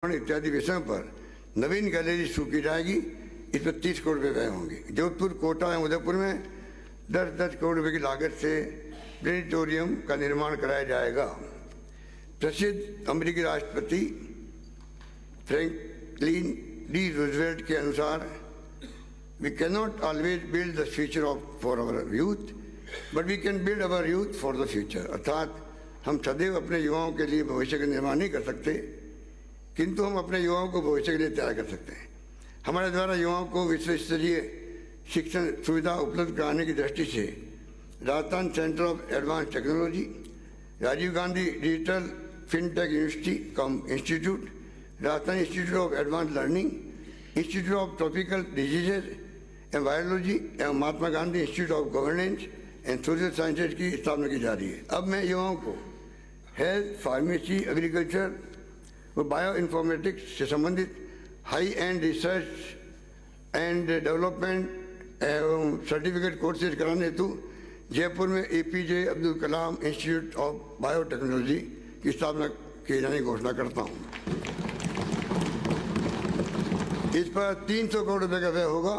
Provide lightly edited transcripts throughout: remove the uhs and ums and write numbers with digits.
इत्यादि विषयों पर नवीन गैलरी शुरू की जाएगी। इस पर 30 करोड़ रुपए व्यय होंगे। जोधपुर, कोटा एवं उदयपुर में 10-10 करोड़ रुपए की लागत से प्लेनेटोरियम का निर्माण कराया जाएगा। प्रसिद्ध अमेरिकी राष्ट्रपति फ्रैंकलिन डी रूजवेल्ट के अनुसार we can not always build the future for our youth but we can build our youth for the future. अर्थात हम सदैव अपने युवाओं के लिए भविष्य का निर्माण नहीं कर सकते, किंतु हम अपने युवाओं को भविष्य के लिए तैयार कर सकते हैं। हमारे द्वारा युवाओं को विश्व स्तरीय शिक्षण सुविधा उपलब्ध कराने की दृष्टि से Rajasthan centre of advance technology, Rajiv Gandhi digital fintech university cum institute, Rajasthan institute of advance learning, institute of tropical diseases and virology एवं Mahatma Gandhi institute of governance and social sciences की स्थापना की जा रही है। अब मैं युवाओं को हेल्थ, फार्मेसी, एग्रीकल्चर और बायो इन्फॉर्मेटिक्स से संबंधित high and research and development एवं सर्टिफिकेट कोर्सेज कराने हेतु जयपुर में APJ Abdul Kalam institute of biotechnology की स्थापना किए जाने की घोषणा करता हूँ। इस पर 300 करोड़ रुपए का व्यय होगा।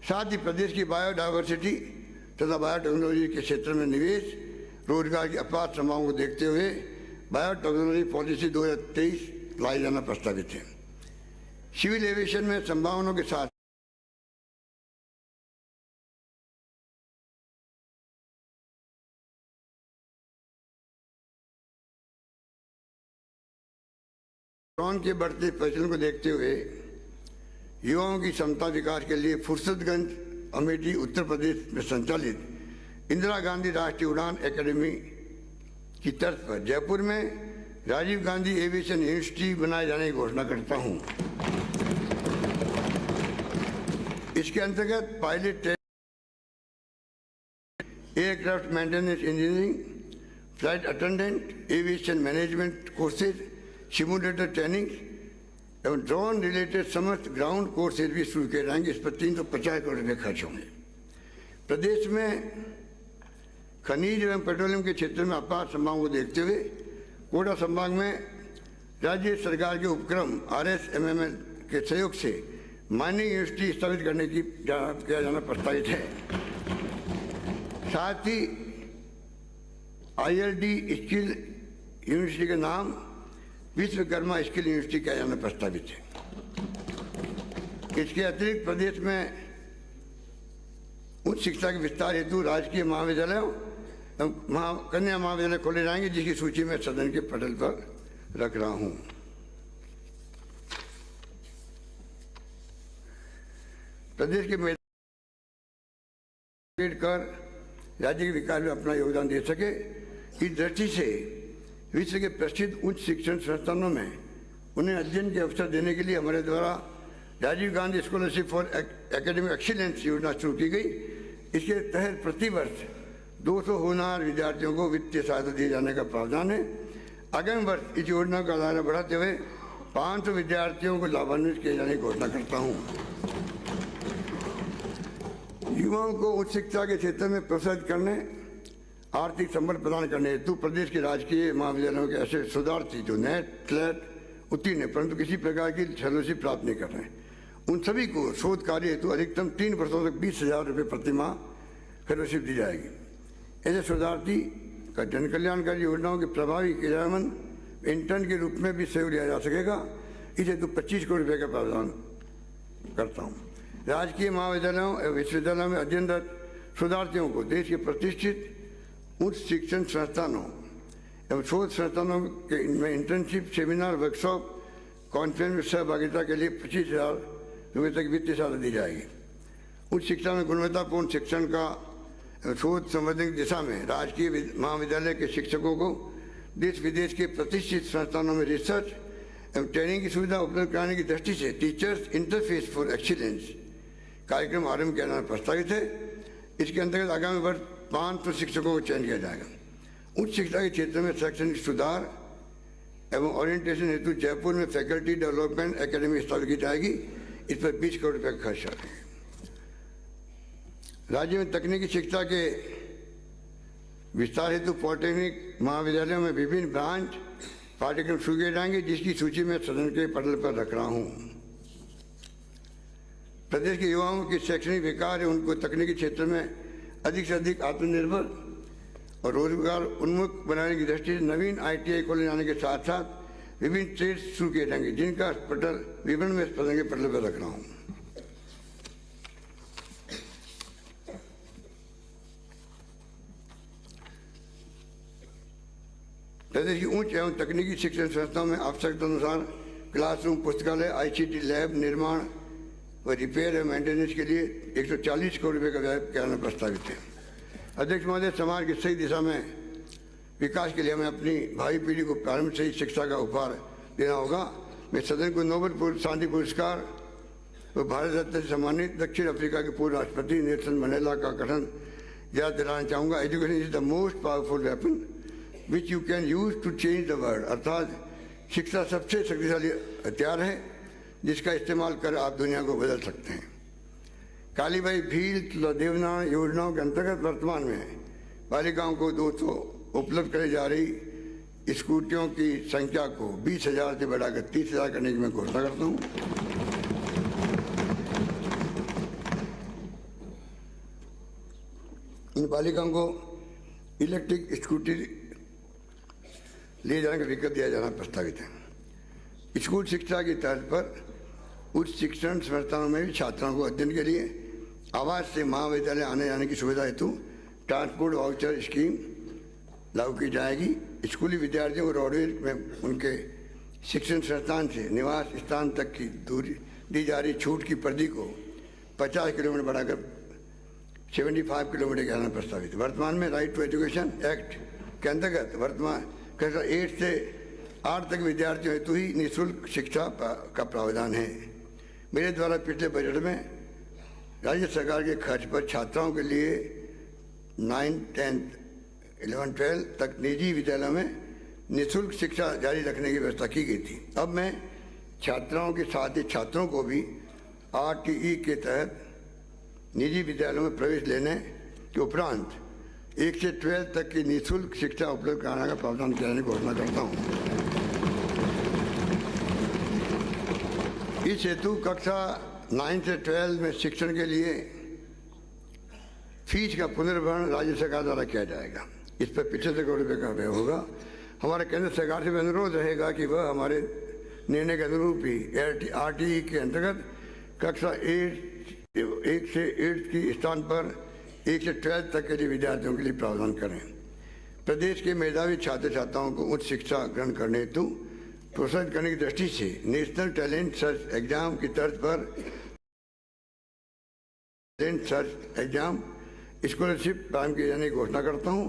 साथ ही प्रदेश की बायोडाइवर्सिटी तथा बायोटेक्नोलॉजी के क्षेत्र में निवेश, रोजगार की अपार संभावनाओं को देखते हुए बायोटेक्नोलॉजी पॉलिसी 2023 लाई जाना प्रस्तावित है। सिविल एविएशन में संभावनाओं के साथ ड्रोन के बढ़ते प्रचलन को देखते हुए युवाओं की क्षमता विकास के लिए फुर्सतगंज अमेठी उत्तर प्रदेश में संचालित इंदिरा गांधी राष्ट्रीय उड़ान एकेडमी की तर्ज पर जयपुर में राजीव गांधी एविएशन यूनिवर्सिटी बनाए जाने की घोषणा करता हूं। इसके अंतर्गत pilot aircraft maintenance engineering, flight attendant, aviation management courses, simulator training एवं ड्रोन रिलेटेड समस्त ग्राउंड कोर्सेज भी शुरू किए जाएंगे। इस पर 350 करोड़ रुपये खर्च होंगे। प्रदेश में खनिज एवं पेट्रोलियम के क्षेत्र में अपार संभावनाओं को देखते हुए कोटा संभाग में राज्य सरकार के उपक्रम RSMML के सहयोग से माइनिंग यूनिवर्सिटी स्थापित करने की किया जाना प्रस्तावित है। साथ ही ILD स्किल यूनिवर्सिटी का नाम विश्वकर्मा स्किल यूनिवर्सिटी किया जाना प्रस्तावित है। इसके अतिरिक्त प्रदेश में उच्च शिक्षा के विस्तार हेतु राजकीय महाविद्यालयों कन्या महाविद्यालय खोले जाएंगे, जिसकी सूची में सदन के पटल पर रख रहा हूं। प्रदेश के कर राज्य के विकास में अपना योगदान दे सके, इस दृष्टि से विश्व के प्रसिद्ध उच्च शिक्षण संस्थानों में उन्हें अध्ययन के अवसर देने के लिए हमारे द्वारा Rajiv Gandhi scholarship for academic excellence योजना शुरू की गई। इसके तहत प्रतिवर्ष 200 होनहार विद्यार्थियों को वित्तीय सहायता दिए जाने का प्रावधान है। आगामी वर्ष इस योजना का दायरा बढ़ाते हुए 500 विद्यार्थियों को लाभान्वित किए जाने की घोषणा करता हूँ। युवाओं को उच्च शिक्षा के क्षेत्र में प्रोत्साहित करने, आर्थिक संबल प्रदान करने हेतु प्रदेश के राजकीय महाविद्यालयों के ऐसे शोधार्थी जो नेट स्लेट उत्तीर्ण है परंतु किसी प्रकार की फेलोशिप प्राप्त नहीं कर रहे हैं, उन सभी को शोध कार्य हेतु अधिकतम 3 वर्षों तक 20,000 रुपये प्रति माह फेलोशिप दी जाएगी। ऐसे शोधार्थी का जन कल्याणकारी योजनाओं के प्रभावी क्रियान्वयन इंटर्न के रूप में भी सहयोग लिया जा सकेगा। इस हेतु 25 करोड़ रुपये का प्रावधान करता हूँ। राजकीय महाविद्यालयों एवं विश्वविद्यालयों में अध्ययनरत शोधार्थियों को देश के प्रतिष्ठित उच्च शिक्षण संस्थानों एवं शोध संस्थानों के इनमें इंटर्नशिप, सेमिनार, वर्कशॉप, कॉन्फ्रेंस में सहभागिता के लिए 25,000 रुपये तक वित्तीय सहायता दी जाएगी। उच्च शिक्षा में गुणवत्तापूर्ण शिक्षण का शोध संवर्धन की दिशा में राजकीय महाविद्यालय के शिक्षकों को देश विदेश के प्रतिष्ठित संस्थानों में रिसर्च एवं ट्रेनिंग की सुविधा उपलब्ध कराने की दृष्टि से टीचर्स इंटरफेस फॉर एक्सीलेंस कार्यक्रम आरंभ किया जाना प्रस्तावित है। इसके अंतर्गत आगामी वर्ष 500 शिक्षकों को चयन किया जाएगा। उच्च शिक्षा के क्षेत्र में शैक्षणिक सुधार एवं ओरिएंटेशन हेतु जयपुर में फैकल्टी डेवलपमेंट एकेडमी स्थापित की जाएगी। इस पर 20 करोड़ रुपये का खर्च आ रहे हैं। राज्य में तकनीकी शिक्षा के विस्तार हेतु पॉलिटेक्निक महाविद्यालयों में विभिन्न ब्रांच पाठ्यक्रम शुरू किए जाएंगे, जिसकी सूची में सदन के पटल पर रख रहा हूँ। प्रदेश के युवाओं की शैक्षणिक विकास है, उनको तकनीकी क्षेत्र में अधिक से अधिक आत्मनिर्भर और रोजगार उन्मुख बनाने की दृष्टि से नवीन ITI खोले जाने के साथ साथ विभिन्न ट्रेड शुरू किए जाएंगे, जिनका पटल विवरण में सदन के पटल पर रख रहा हूँ। प्रदेश की उच्च एवं तकनीकी शिक्षण संस्थाओं में आवश्यकता अनुसार क्लासरूम, पुस्तकालय, ICT लैब निर्माण व रिपेयर एवं मेंटेनेंस के लिए 140 करोड़ रुपये का व्यय कराना प्रस्तावित है। अध्यक्ष महोदय, समाज की सही दिशा में विकास के लिए हमें अपनी भावी पीढ़ी को प्रारंभिक सही शिक्षा का उपहार देना होगा। मैं सदन को नोबेल शांति पुरस्कार व भारत रत्न से सम्मानित दक्षिण अफ्रीका के पूर्व राष्ट्रपति नेल्सन मंडेला का कथन याद दिलाना चाहूँगा। Education is the most powerful weapon which you can use to change the world. अर्थात शिक्षा सबसे शक्तिशाली हथियार है जिसका इस्तेमाल कर आप दुनिया को बदल सकते हैं। कालीबाई भील देवनारायण योजनाओं के अंतर्गत वर्तमान में बालिकाओं को 200 उपलब्ध कराई जा रही स्कूटियों की संख्या को 20,000 से बढ़ाकर 30,000 करने की मैं घोषणा करता हूँ। इन बालिकाओं को इलेक्ट्रिक स्कूटी ले जाने का विकल्प दिया जाना प्रस्तावित है। स्कूल शिक्षा की तर्ज पर उच्च शिक्षण संस्थानों में भी छात्राओं को अध्ययन के लिए आवास से महाविद्यालय आने जाने की सुविधा हेतु ट्रांसपोर्ट वाउचर स्कीम लागू की जाएगी। स्कूली विद्यार्थियों को रोडवेज में उनके शिक्षण संस्थान से निवास स्थान तक की दूरी दी जा रही छूट की परिधि को 50 किलोमीटर बढ़ाकर 75 किलोमीटर कराना प्रस्तावित है। वर्तमान में राइट टू एजुकेशन एक्ट के अंतर्गत वर्तमान कक्षा 8 से 8 तक विद्यार्थियों हेतु ही निःशुल्क शिक्षा का प्रावधान है। मेरे द्वारा पिछले बजट में राज्य सरकार के खर्च पर छात्राओं के लिए 9, 10, 11, 12 तक निजी विद्यालयों में निःशुल्क शिक्षा जारी रखने की व्यवस्था की गई थी। अब मैं छात्राओं के साथ ही छात्रों को भी RTE के तहत निजी विद्यालयों में प्रवेश लेने के उपरांत 1 से 12 तक की निःशुल्क शिक्षा उपलब्ध कराने का प्रावधान करने की घोषणा करता हूँ। इस हेतु कक्षा 9 से 12 में शिक्षण के लिए फीस का पुनर्भरण राज्य सरकार द्वारा किया जाएगा। इस पर 75 करोड़ रुपये का व्यय होगा। हमारा केंद्र सरकार से अनुरोध रहेगा कि वह हमारे निर्णय के अनुरूप ही RTE के अंतर्गत कक्षा 1 से 8 की स्थान पर 1 से 12 तक के लिए विद्यार्थियों के लिए प्रावधान करें। प्रदेश के मेधावी छात्र छात्राओं को उच्च शिक्षा ग्रहण करने हेतु प्रोत्साहित करने की दृष्टि से नेशनल टैलेंट सर्च एग्जाम की तर्ज पर टैलेंट सर्च एग्जाम स्कॉलरशिप प्रारंभ किए जाने की घोषणा करता हूँ।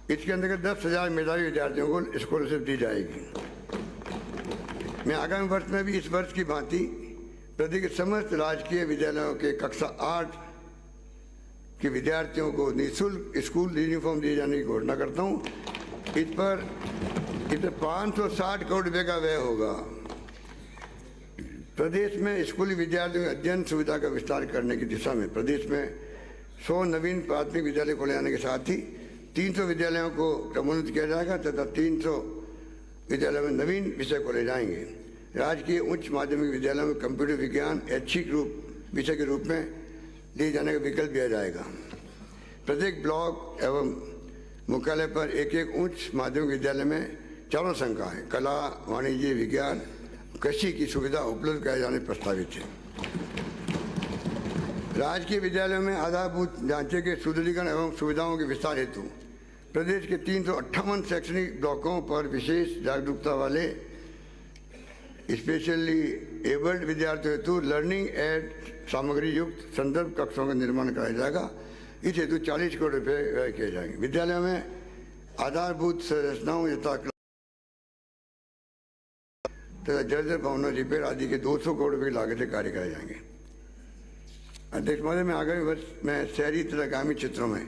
इसके अंतर्गत 10,000 मेधावी विद्यार्थियों को स्कॉलरशिप दी जाएगी। मैं आगामी वर्ष में भी इस वर्ष की भांति प्रदेश के समस्त राजकीय विद्यालयों के कक्षा 8 के विद्यार्थियों को निःशुल्क स्कूल यूनिफॉर्म दिए जाने की घोषणा करता हूँ। इस पर 560 करोड़ रुपये का व्यय होगा। प्रदेश में स्कूली विद्यार्थियों के अध्ययन सुविधा का विस्तार करने की दिशा में प्रदेश में 100 नवीन प्राथमिक विद्यालय खोले जाने के साथ ही 300 विद्यालयों को क्रमोन्नत किया जाएगा तथा 300 विद्यालयों में नवीन विषय खोले जाएंगे। राजकीय उच्च माध्यमिक विद्यालयों में कंप्यूटर विज्ञान ऐच्छिक विषय के रूप में लिए जाने का विकल्प दिया जाएगा। प्रत्येक ब्लॉक एवं मुख्यालय पर एक उच्च माध्यमिक विद्यालय में चारों संकाय कला, वाणिज्य, विज्ञान, कृषि की सुविधा उपलब्ध कराए जाने प्रस्तावित है। राजकीय विद्यालयों में आधारभूत ढांचे के सुदृढ़ीकरण एवं सुविधाओं के विस्तार हेतु प्रदेश के 358 शैक्षणिक ब्लॉकों पर विशेष जागरूकता वाले स्पेशली एबल्ड विद्यार्थियों हेतु लर्निंग एड सामग्री युक्त संदर्भ कक्षों का निर्माण कराया जाएगा। इस हेतु 40 करोड़ रुपये व्यय किए जाएंगे। विद्यालयों में आधारभूत संरचनाओं तथा जर्जर भवनों रिपेयर आदि के 200 करोड़ रुपये की लागत से कार्य कराए जाएंगे। अध्यक्ष महोदय, मैं आगामी वर्ष में शहरी तथा ग्रामीण क्षेत्रों में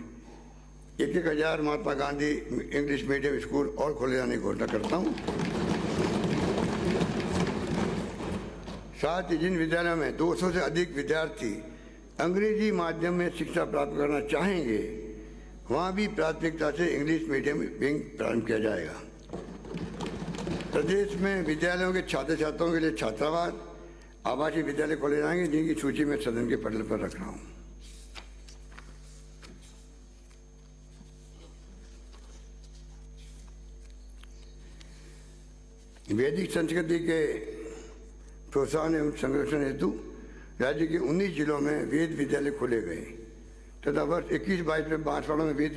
1,000 Mahatma Gandhi English medium school और खोले जाने की घोषणा करता हूँ। साथ ही जिन विद्यालयों में 200 से अधिक विद्यार्थी अंग्रेजी माध्यम में शिक्षा प्राप्त करना चाहेंगे वहाँ भी प्राथमिकता से इंग्लिश मीडियम विंग प्रारंभ किया जाएगा। प्रदेश में विद्यालयों के छात्र छात्राओं के लिए छात्रावास आवासीय विद्यालय खोले जाएंगे, जिनकी सूची में सदन के पटल पर रख रहा हूं। वैदिक संस्कृति के प्रोत्साहन एवं संरक्षण हेतु राज्य के 19 जिलों में वेद विद्यालय खोले गए तथा वर्ष 21-22 में बांसवाड़ा में वेद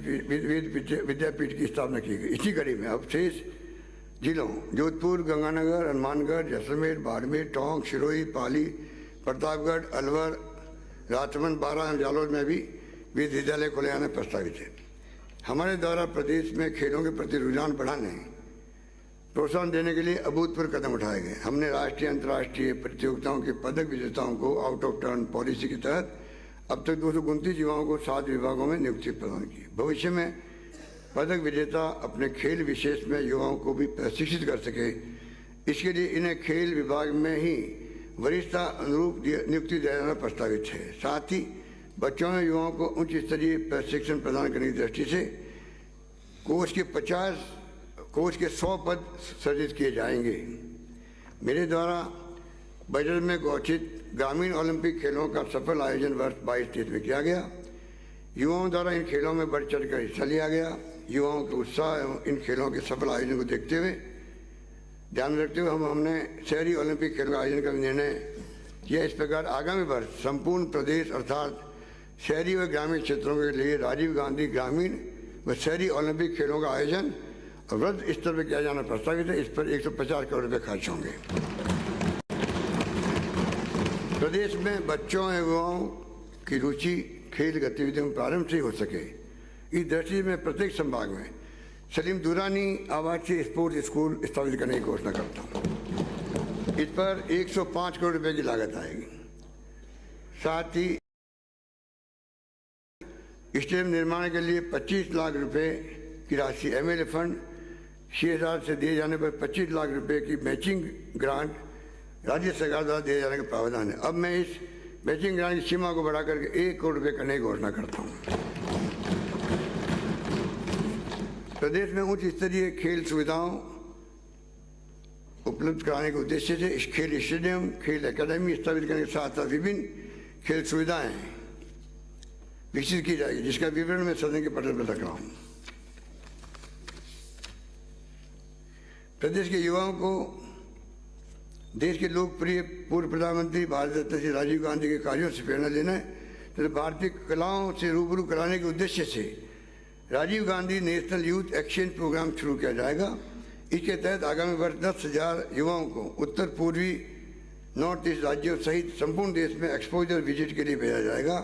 विद्यापीठ की स्थापना की गई। इसी कड़ी में अब शेष जिलों जोधपुर, गंगानगर, हनुमानगढ़, जैसलमेर, बाड़मेर, टोंक, सिरोही, पाली, प्रतापगढ़, अलवर, राजसमंद, बारा एवं जालौर में भी वेद विद्यालय खोले जाना प्रस्तावित है। हमारे द्वारा प्रदेश में खेलों के प्रति रुझान बढ़ाने प्रोत्साहन देने के लिए अभूतपूर्व कदम उठाए गए। हमने राष्ट्रीय अंतर्राष्ट्रीय प्रतियोगिताओं के पदक विजेताओं को आउट ऑफ टर्न पॉलिसी के तहत अब तक 229 युवाओं को 7 विभागों में नियुक्ति प्रदान की। भविष्य में पदक विजेता अपने खेल विशेष में युवाओं को भी प्रशिक्षित कर सके, इसके लिए इन्हें खेल विभाग में ही वरिष्ठता अनुरूप नियुक्ति दिया जाना प्रस्तावित है। साथ ही बच्चों और युवाओं को उच्च स्तरीय प्रशिक्षण प्रदान करने की दृष्टि से कोच के 100 पद सृजित किए जाएंगे। मेरे द्वारा बजट में घोषित ग्रामीण ओलंपिक खेलों का सफल आयोजन वर्ष 22-23 में किया गया। युवाओं द्वारा इन खेलों में बढ़ चढ़कर हिस्सा लिया गया। युवाओं के उत्साह एवं इन खेलों के सफल आयोजन को देखते हुए ध्यान में रखते हुए हमने शहरी ओलंपिक खेलों का आयोजन का निर्णय किया। इस प्रकार आगामी वर्ष संपूर्ण प्रदेश अर्थात शहरी व ग्रामीण क्षेत्रों के लिए राजीव गांधी ग्रामीण व शहरी ओलंपिक खेलों का आयोजन वृहद स्तर पर किया जाना प्रस्तावित है। इस पर 150 करोड़ रुपए खर्च होंगे। प्रदेश में बच्चों एवं युवाओं की रुचि खेल गतिविधियों में प्रारंभ से हो सके, इस दृष्टि में प्रत्येक संभाग में सलीम दुरानी आवासीय स्पोर्ट्स स्कूल स्थापित करने की घोषणा करता हूँ। इस पर 105 करोड़ रुपए की लागत आएगी। साथ ही स्टेडियम निर्माण के लिए 25 लाख रुपए की राशि MLA फंड 6,000 से दिए जाने पर 25 लाख रुपए की मैचिंग ग्रांट राज्य सरकार द्वारा दिए जाने का प्रावधान है। अब मैं इस मैचिंग ग्रांट की सीमा को बढ़ाकर 1 करोड़ रुपए करने की घोषणा करता हूँ। प्रदेश में उच्च स्तरीय खेल सुविधाओं उपलब्ध कराने के उद्देश्य से इस खेल स्टेडियम, खेल एकेडमी स्थापित करने के साथ साथ विभिन्न खेल सुविधाएं विकसित की जाएगी, जिसका विवरण मैं सदन के पटल पर रख रहा हूँ। प्रदेश के युवाओं को देश के लोकप्रिय पूर्व प्रधानमंत्री भारत रत्न श्री राजीव गांधी के कार्यों से प्रेरणा लेना तथा भारतीय कलाओं से रूबरू कराने के उद्देश्य से Rajiv Gandhi national youth exchange programme शुरू किया जाएगा। इसके तहत आगामी वर्ष 10,000 युवाओं को उत्तर पूर्वी नॉर्थ ईस्ट राज्यों सहित संपूर्ण देश में एक्सपोजर विजिट के लिए भेजा जाएगा।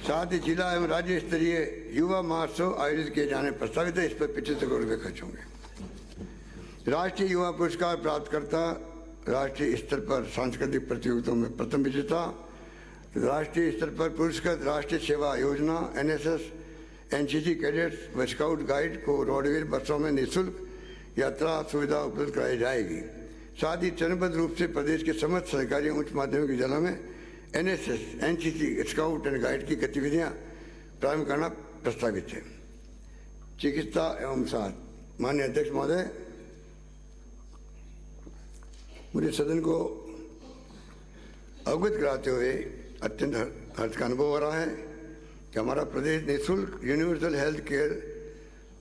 साथ ही जिला एवं राज्य स्तरीय युवा महोत्सव आयोजित किए जाने प्रस्तावित है। इस पर 75 करोड़ रुपये खर्च होंगे। राष्ट्रीय युवा पुरस्कार प्राप्तकर्ता, राष्ट्रीय स्तर पर सांस्कृतिक प्रतियोगिताओं में प्रथम विजेता, राष्ट्रीय स्तर पर पुरस्कृत राष्ट्रीय सेवा योजना NSS NCC कैडेट्स व स्काउट गाइड को रोडवेज बसों में निःशुल्क यात्रा सुविधा उपलब्ध कराई जाएगी। साथ ही चरणबद्ध रूप से प्रदेश के समस्त सरकारी उच्च माध्यमिक विद्यालयों में NSS NCC scout and guide की गतिविधियां प्रारंभ करना प्रस्तावित है। चिकित्सा एवं साथ माननीय अध्यक्ष महोदय, मुझे सदन को अवगत कराते हुए अत्यंत हर्ष का अनुभव हो रहा है कि हमारा प्रदेश निःशुल्क यूनिवर्सल हेल्थ केयर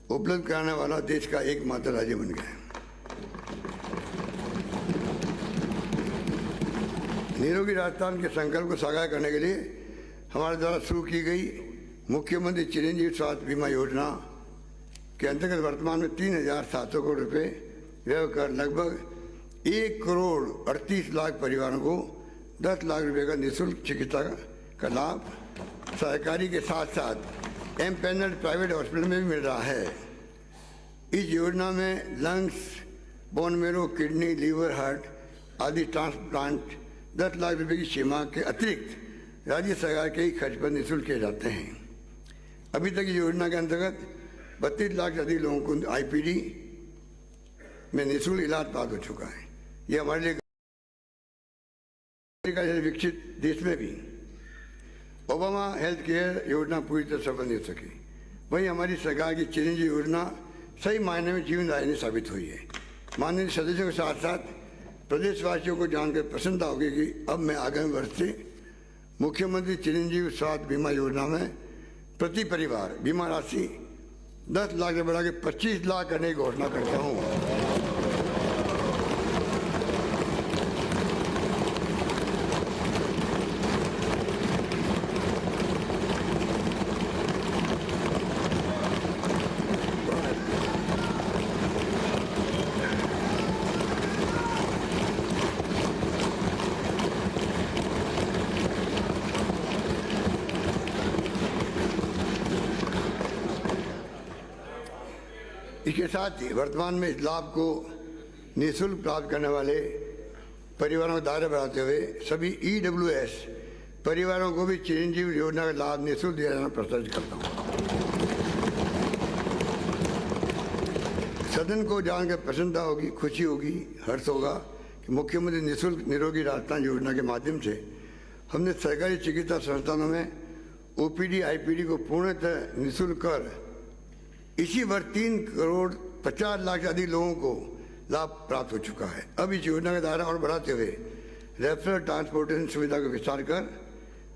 उपलब्ध कराने वाला देश का एकमात्र राज्य बन गया है। निरोगी राजस्थान के संकल्प को साकार करने के लिए हमारे द्वारा शुरू की गई मुख्यमंत्री चिरंजीवी स्वास्थ्य बीमा योजना के अंतर्गत वर्तमान में 3,700 करोड़ रुपए व्यय कर लगभग 1,38,00,000 परिवारों को 10 लाख रुपए का निःशुल्क चिकित्सा का लाभ सरकारी के साथ साथ एमपैनल्ड प्राइवेट हॉस्पिटल में भी मिल रहा है। इस योजना में lungs, bone marrow, kidney, liver, heart आदि ट्रांसप्लांट 10 लाख रुपए की सीमा के अतिरिक्त राज्य सरकार के ही खर्च पर निःशुल्क किए जाते हैं। अभी तक इस योजना के अंतर्गत 32 लाख से अधिक लोगों को IPD में निःशुल्क इलाज प्राप्त हो चुका है। यह हमारे लिए विकसित देश में भी ओबामा हेल्थ केयर योजना पूरी तरह सफल नहीं हो सकी, वहीं हमारी सरकार की चिरंजीवी योजना सही मायने में जीवनदायिनी साबित हुई है। माननीय सदस्यों के साथ साथ प्रदेशवासियों को जानकर प्रसन्नता होगी कि अब मैं आगामी वर्ष से मुख्यमंत्री चिरंजीवी स्वास्थ्य बीमा योजना में प्रति परिवार बीमा राशि 10 लाख से बढ़ा के 25 लाख करने की घोषणा करता हूँ। इसके साथ ही वर्तमान में इस लाभ को निःशुल्क प्राप्त करने वाले परिवारों का दायरा बढ़ाते हुए सभी EWS परिवारों को भी चिरंजीवी योजना का लाभ निःशुल्क दिया जाना प्रस्तावित करता हूँ। सदन को जानकर प्रसन्नता होगी, खुशी होगी, हर्ष होगा कि मुख्यमंत्री निःशुल्क निरोगी राजस्थान योजना के माध्यम से हमने सरकारी चिकित्सा संस्थानों में OPD IPD को पूर्णतः निःशुल्क कर इसी वर्ष 3,50,00,000 से अधिक लोगों को लाभ प्राप्त हो चुका है। अब इस योजना का दायरा और बढ़ाते हुए रेफरल ट्रांसपोर्टेशन सुविधा का विस्तार कर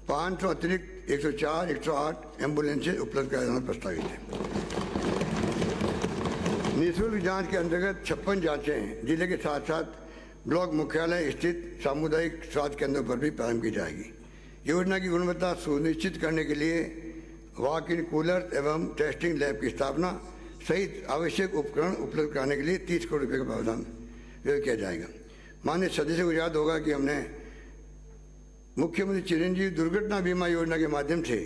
500 अतिरिक्त 104, 108 एम्बुलेंसेज उपलब्ध कराया जाना प्रस्तावित है। निःशुल्क जांच के अंतर्गत 56 जांचें जिले के साथ साथ ब्लॉक मुख्यालय स्थित सामुदायिक स्वास्थ्य केंद्रों पर भी प्रारंभ की जाएगी। योजना की गुणवत्ता सुनिश्चित करने के लिए वॉक इन कूलर एवं टेस्टिंग लैब की स्थापना सहित आवश्यक उपकरण उपलब्ध कराने के लिए 30 करोड़ रुपये का प्रावधान किया जाएगा। माननीय सदस्यों को याद होगा कि हमने मुख्यमंत्री चिरंजीवी दुर्घटना बीमा योजना के माध्यम से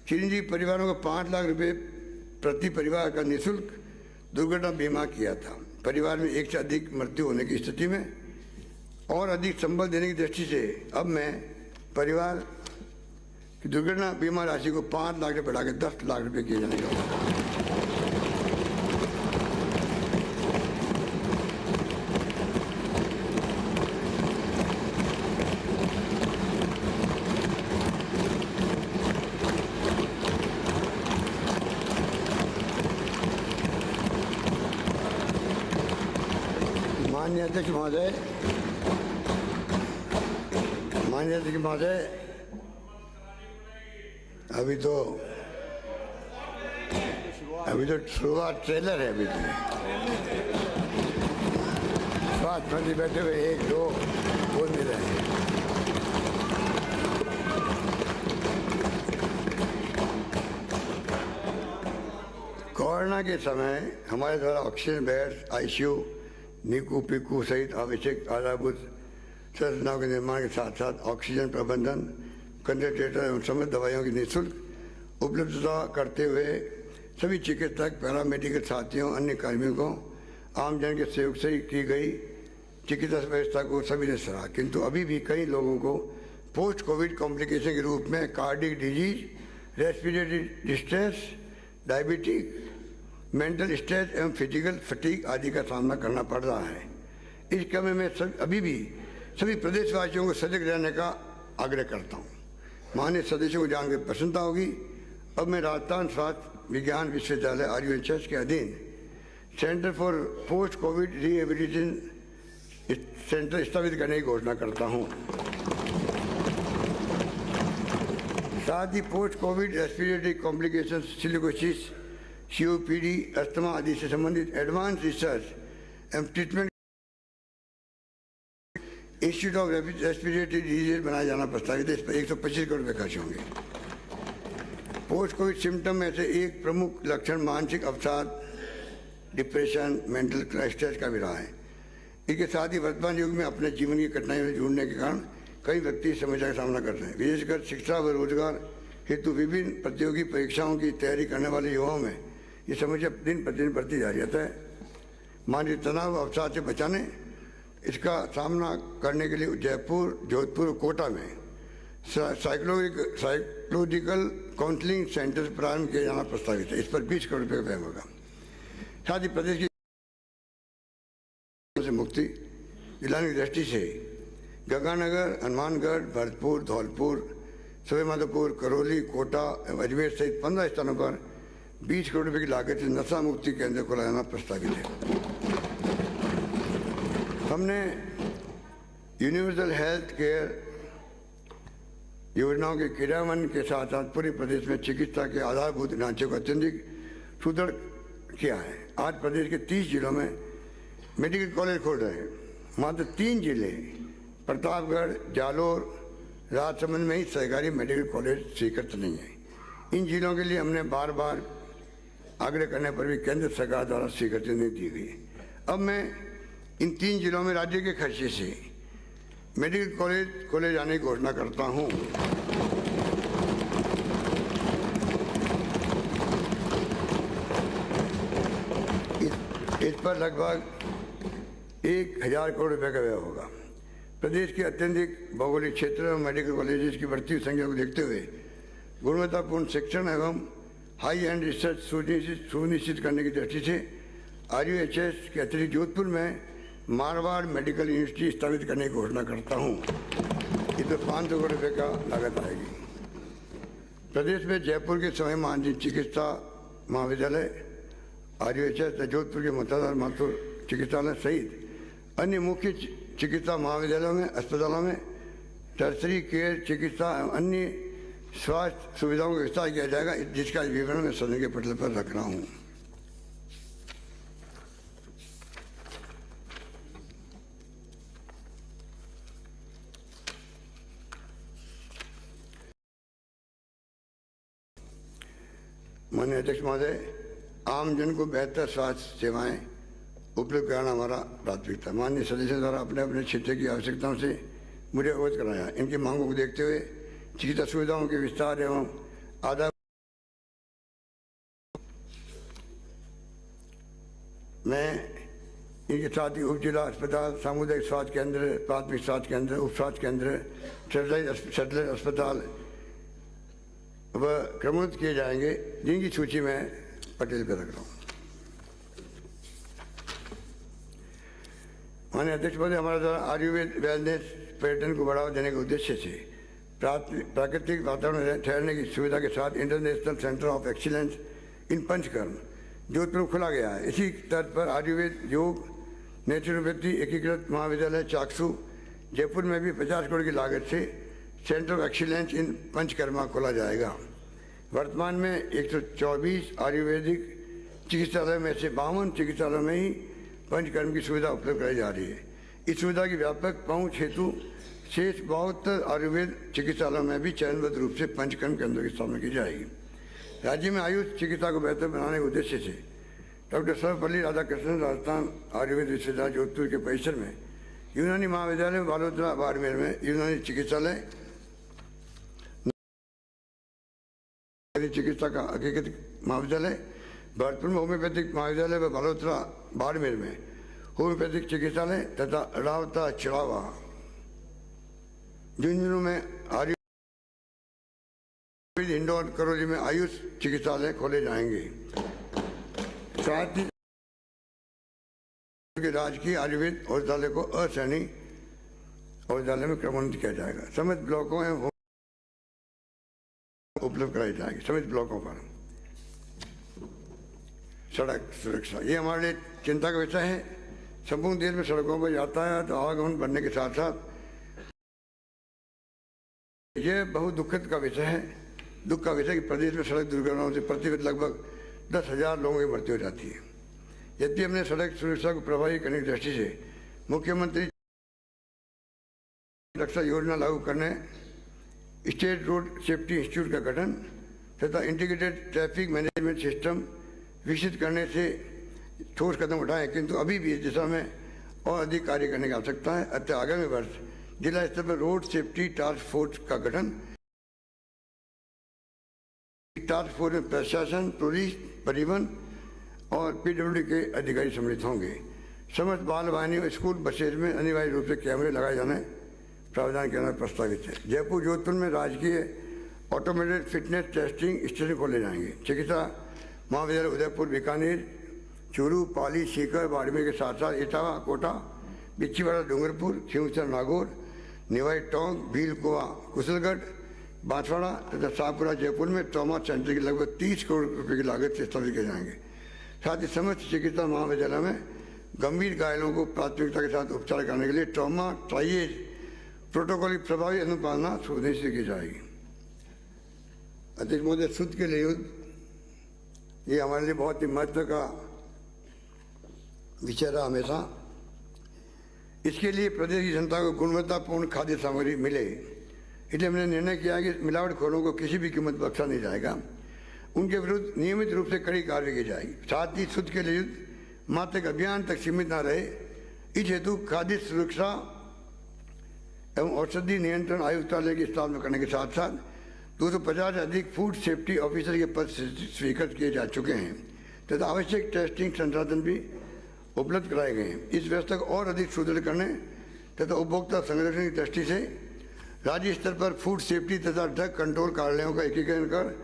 चिरंजीवी परिवारों को 5 लाख रुपये प्रति परिवार का निःशुल्क दुर्घटना बीमा किया था। परिवार में एक से अधिक मृत्यु होने की स्थिति में और अधिक संबल देने की दृष्टि से अब मैं परिवार की दुर्घटना बीमा राशि को 5 लाख से बढ़ाकर 10 लाख रुपये किए जाने का माननीय अध्यक्ष महोदय अभी तो शुरुआत ट्रेलर है। अभी तो स्वास्थ्य मंत्री बैठे हुए 1 2 बोल नहीं रहे हैं। कोरोना के समय हमारे द्वारा oxygen beds, ICU, Neeku Piku सहित आवश्यक आधारभूत संरचनाओं के निर्माण के साथ साथ ऑक्सीजन प्रबंधन, कंसंट्रेटर एवं समस्त दवाइयों की निःशुल्क उपलब्धता करते हुए सभी चिकित्सक, पैरामेडिकल साथियों, अन्य कार्मिकों को आमजन के सहयोग से की गई चिकित्सा व्यवस्था को सभी ने सराहा। किंतु अभी भी कई लोगों को पोस्ट कोविड कॉम्प्लिकेशन के रूप में cardiac disease, respiratory distress, diabetic, mental stress एवं फिजिकल फटीग आदि का सामना करना पड़ रहा है। इस क्रम में अभी भी सभी प्रदेशवासियों को सजग रहने का आग्रह करता हूँ। माननीय सदस्यों को जानकर प्रसन्नता होगी, अब मैं राजस्थान स्वास्थ्य विज्ञान विश्वविद्यालय RUHS के अधीन centre for post Covid rehabilitation centre स्थापित करने की घोषणा करता हूँ। साथ ही post Covid respiratory complication, silicosis, COPD, asthma आदि से संबंधित एडवांस रिसर्च एवं treatment institute of respiratory disease बनाया जाना प्रस्तावित है। इस पर 125 करोड़ रुपये खर्च होंगे। पोस्ट कोविड सिम्टम में से एक प्रमुख लक्षण मानसिक अवसाद, डिप्रेशन, मेंटल स्ट्रेस का भी रहा है। इसके साथ ही वर्तमान युग में अपने जीवन की कठिनाइयों से जुड़ने के कारण कई व्यक्ति समस्या का सामना कर रहे हैं। विशेषकर शिक्षा व रोजगार हेतु विभिन्न प्रतियोगी परीक्षाओं की तैयारी करने वाले युवाओं में ये समस्या दिन प्रतिदिन बढ़ती जा रही है। मानसिक तनाव अवसाद से बचाने इसका सामना करने के लिए जयपुर, जोधपुर और कोटा में साइकोलॉजिकल काउंसलिंग सेंटर प्रारंभ किया जाना प्रस्तावित है। इस पर 20 करोड़ रुपये का व्यय होगा। साथ ही प्रदेश की से मुक्ति दिलाने की दृष्टि से गंगानगर, हनुमानगढ़, भरतपुर, धौलपुर, सवाईमाधोपुर, करौली, कोटा एवं अजमेर सहित 15 स्थानों पर 20 करोड़ रुपये की लागत से नशा मुक्ति केंद्र खोला जाना प्रस्तावित है। हमने यूनिवर्सल हेल्थ केयर योजनाओं के क्रियान्वयन के साथ साथ पूरे प्रदेश में चिकित्सा के आधारभूत ढांचे को अत्यधिक सुदृढ़ किया है। आज प्रदेश के 30 जिलों में मेडिकल कॉलेज खोल रहे हैं। मात्र 3 जिले प्रतापगढ़, जालोर, राजसमंद में ही सरकारी मेडिकल कॉलेज स्वीकृत नहीं है। इन जिलों के लिए हमने बार बार आग्रह करने पर भी केंद्र सरकार द्वारा स्वीकृति नहीं दी गई। अब मैं इन 3 जिलों में राज्य के खर्चे से मेडिकल कॉलेज खोले जाने की घोषणा करता हूं। इस पर लगभग 1000 करोड़ रुपए का व्यय होगा। प्रदेश के अत्यधिक भौगोलिक क्षेत्र में मेडिकल कॉलेजेस की बढ़ती हुई संख्या को देखते हुए गुणवत्तापूर्ण शिक्षण एवं हाई एंड रिसर्च सुनिश्चित करने की दृष्टि से RUHS के अतिरिक्त जोधपुर में मारवाड़ मेडिकल यूनिवर्सिटी स्थापित करने की घोषणा करता हूं। इसमें 500 करोड़ रुपये का लागत आएगी। प्रदेश में जयपुर के स्वामी मानसिंह चिकित्सा महाविद्यालय, RUHS, जोधपुर के मोतीलाल माथुर चिकित्सालय सहित अन्य मुख्य चिकित्सा महाविद्यालयों में, अस्पतालों में टर्सरी केयर चिकित्सा एवं अन्य स्वास्थ्य सुविधाओं का विस्तार किया जाएगा, जिसका विवरण मैं सदन के पटल पर रख रहा हूँ। माननीय अध्यक्ष महोदय, आम जन को बेहतर स्वास्थ्य सेवाएं उपलब्ध कराना हमारा प्राथमिकता। माननीय सदस्यों द्वारा अपने अपने क्षेत्र की आवश्यकताओं से मुझे अवगत कराया। इनकी मांगों को देखते हुए चिकित्सा सुविधाओं के विस्तार एवं आधार मैं इनके साथ ही उप जिला अस्पताल, सामुदायिक स्वास्थ्य केंद्र, प्राथमिक स्वास्थ्य केंद्र, उप स्वास्थ्य केंद्र, सैटेलाइट अस्पताल व क्रमोन्नत किए जाएंगे, जिनकी सूची मैं पटेल पर रख रहा हूँ। माननीय अध्यक्ष महोदय, हमारा द्वारा आयुर्वेद वेलनेस पर्यटन को बढ़ावा देने के उद्देश्य से प्राकृतिक वातावरण ठहरने की सुविधा के साथ international centre of excellence in panchakarma Jodhpur खुला गया है। इसी तर्ज पर आयुर्वेद, योग, नेचुरोपैथी एकीकृत महाविद्यालय चाकसू जयपुर में भी 50 करोड़ की लागत से centre of excellence in panchakarma खोला जाएगा। वर्तमान में 124 आयुर्वेदिक चिकित्सालय में से 52 चिकित्सालयों में ही पंचकर्म की सुविधा उपलब्ध कराई जा रही है। इस सुविधा की व्यापक पहुंच हेतु शेष 72 आयुर्वेद चिकित्सालयों में भी चरणबद्ध रूप से पंचकर्म केंद्रों की स्थापना की जाएगी। राज्य में आयुष चिकित्सा को बेहतर बनाने के उद्देश्य से डॉक्टर सर्वपल्ली राधाकृष्णन राजस्थान आयुर्वेद विश्वविद्यालय जोधपुर के परिसर में यूनानी महाविद्यालय, बालोतरा बाड़मेर में यूनानी चिकित्सालय, चिकित्सा का एकीकृत महाविद्यालय, भरतपुर में होम्योपैथिक महाविद्यालय व बालोतरा बाड़मेर में होम्योपैथिक चिकित्सालय तथा रावता चिड़ावा झुंझुनू में आयुर्वेद, इंदौर करौली में आयुष चिकित्सालय खोले जाएंगे। साथ ही राजकीय आयुर्वेद औषधालय को अश्रेणी औषधालय में क्रमोन्नत किया जाएगा। समित ब्लॉकों में उपलब्ध कराई जाएगी। समित ब्लॉकों पर सड़क सुरक्षा, ये हमारे लिए चिंता का विषय है। संपूर्ण देश में सड़कों पर यातायात आवागमन बढ़ने के साथ साथ ये बहुत दुखद का विषय है। दुख का विषय कि प्रदेश में सड़क दुर्घटनाओं से प्रतिवर्ष लगभग 10,000 लोगों की मृत्यु हो जाती है। यद्यपि हमने सड़क सुरक्षा को प्रभावी करने की दृष्टि से मुख्यमंत्री रक्षा योजना लागू करने, स्टेट रोड सेफ्टी इंस्टीट्यूट का गठन तथा इंटीग्रेटेड ट्रैफिक मैनेजमेंट सिस्टम विकसित करने से ठोस कदम उठाए, किंतु अभी भी इस दिशा में और अधिक कार्य करने की आवश्यकता है। अतः आगामी वर्ष जिला स्तर पर रोड सेफ्टी टास्क फोर्स का गठन, टास्क फोर्स में प्रशासन, पुलिस, परिवहन और PWD के अधिकारी सम्मिलित होंगे। समस्त बाल वाहिनियों, स्कूल बसेज में अनिवार्य रूप से कैमरे लगाए जाने प्रावधान करना प्रस्तावित है। जयपुर, जोधपुर में राजकीय ऑटोमेटेड फिटनेस टेस्टिंग स्टेशन खोले जाएंगे। चिकित्सा महाविद्यालय उदयपुर, बीकानेर, चूरू, पाली, सीकर, बाड़मेर के साथ साथ इटावा, कोटा, बिच्छीवाड़ा, डूंगरपुर, खींवसर, नागौर, निवाई, टोंक, भील, कुआ, कुशलगढ़, बांसवाड़ा तथा शाहपुरा जयपुर में ट्रॉमा सेंटर की लगभग 30 करोड़ रुपए की लागत से स्थापित किए जाएंगे। साथ ही समस्त चिकित्सा महाविद्यालय में गंभीर घायलों को प्राथमिकता के साथ उपचार करने के लिए ट्रॉमा ट्राइएज प्रोटोकॉल की प्रभावी अनुपालना सुनिश्चित की जाएगी। अध्यक्ष महोदय, शुद्ध के लिए युद्ध ये हमारे लिए बहुत ही महत्व का विषय रहा हमेशा। इसके लिए प्रदेश की जनता को गुणवत्तापूर्ण खाद्य सामग्री मिले, इसलिए हमने निर्णय किया कि मिलावटखोरों को किसी भी कीमत बख्शा नहीं जाएगा। उनके विरुद्ध नियमित रूप से कड़ी कार्रवाई की जाएगी। साथ ही शुद्ध के लिए युद्ध मात्र एक अभियान तक सीमित न रहे, इस हेतु खाद्य सुरक्षा एवं औषधि नियंत्रण आयुक्तालय की स्थापना करने के साथ साथ 250 से अधिक फूड सेफ्टी ऑफिसर के पद स्वीकृत किए जा चुके हैं तथा आवश्यक टेस्टिंग संसाधन भी उपलब्ध कराए गए हैं। इस व्यवस्था को और अधिक सुदृढ़ करने तथा उपभोक्ता संरक्षण की दृष्टि से राज्य स्तर पर फूड सेफ्टी तथा ड्रग कंट्रोल कार्यालयों का एकीकरण कर